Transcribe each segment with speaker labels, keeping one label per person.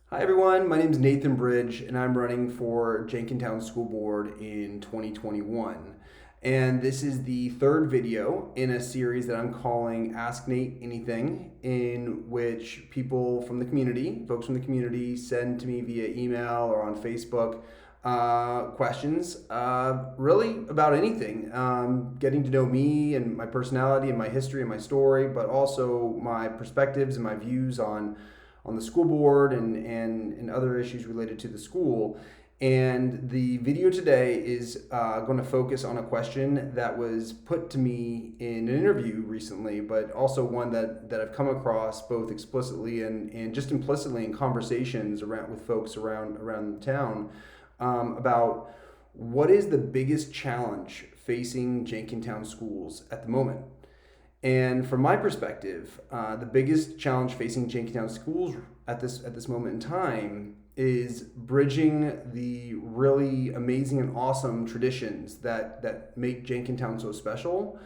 Speaker 1: Hi everyone, my name is Nathan Bridge and I'm running for Jenkintown School Board in 2021. And this is the third video in a series that I'm calling Ask Nate Anything, in which people from the community, folks from the community, send to me via email or on Facebook questions really about anything, getting to know me and my personality and my history and my story, but also my perspectives and my views on the school board and other issues related to the school. And the video today is going to focus on a question that was put to me in an interview recently, but also one that I've come across both explicitly and just implicitly in conversations with folks around town about what is the biggest challenge facing Jenkintown schools at the moment. And from my perspective, the biggest challenge facing Jenkintown schools at this moment in time is bridging the really amazing and awesome traditions that make Jenkintown so special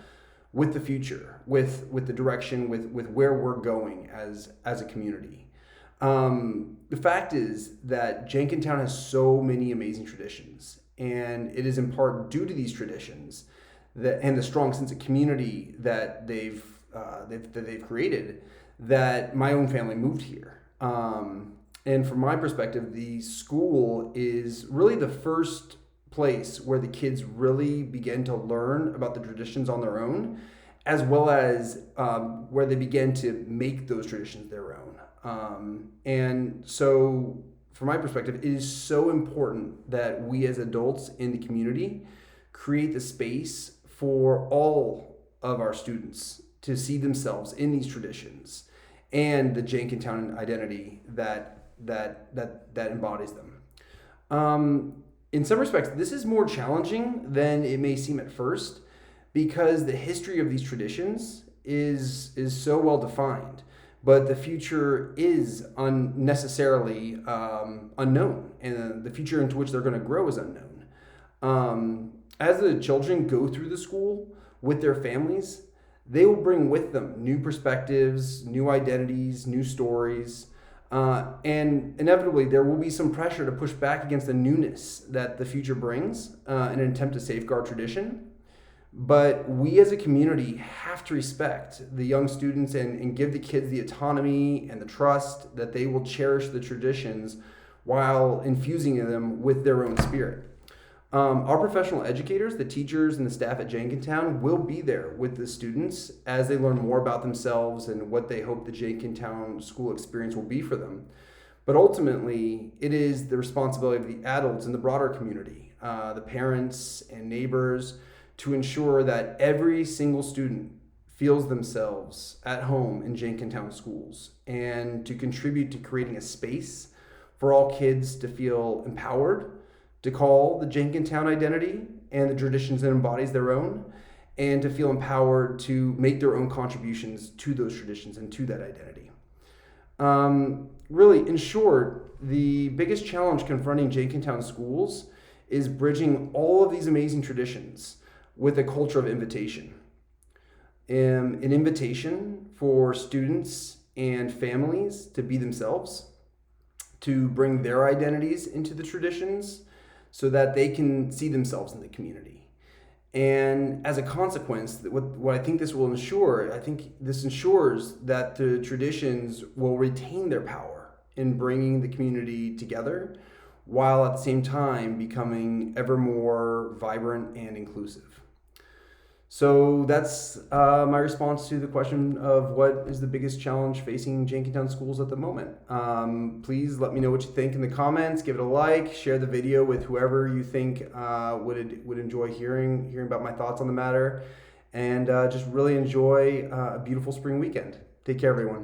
Speaker 1: with the future, with the direction, with where we're going as a community. The fact is that Jenkintown has so many amazing traditions, and it is in part due to these traditions and the strong sense of community that they've created that my own family moved here. And from my perspective, the school is really the first place where the kids really begin to learn about the traditions on their own, as well as where they begin to make those traditions their own. And so, from my perspective, it is so important that we as adults in the community create the space for all of our students to see themselves in these traditions and the Jenkintown identity that embodies them. In some respects, this is more challenging than it may seem at first, because the history of these traditions is so well defined, but the future is unnecessarily unknown, and the future into which they're going to grow is unknown. As the children go through the school with their families, they will bring with them new perspectives, new identities, new stories, and inevitably there will be some pressure to push back against the newness that the future brings in an attempt to safeguard tradition. But we as a community have to respect the young students and give the kids the autonomy and the trust that they will cherish the traditions while infusing them with their own spirit. Our professional educators, the teachers and the staff at Jenkintown, will be there with the students as they learn more about themselves and what they hope the Jenkintown school experience will be for them. But ultimately, it is the responsibility of the adults in the broader community, the parents and neighbors, to ensure that every single student feels themselves at home in Jenkintown schools, and to contribute to creating a space for all kids to feel empowered, to call the Jenkintown identity and the traditions that embodies their own, and to feel empowered to make their own contributions to those traditions and to that identity. Really, in short, the biggest challenge confronting Jenkintown schools is bridging all of these amazing traditions with a culture of invitation. An invitation for students and families to be themselves, to bring their identities into the traditions, so that they can see themselves in the community. And as a consequence, what I think this will ensure, I think this ensures that the traditions will retain their power in bringing the community together, while at the same time becoming ever more vibrant and inclusive. So that's my response to the question of what is the biggest challenge facing Jenkintown schools at the moment. Please let me know what you think in the comments. Give it a like. Share the video with whoever you think would enjoy hearing about my thoughts on the matter. And just really enjoy a beautiful spring weekend. Take care, everyone.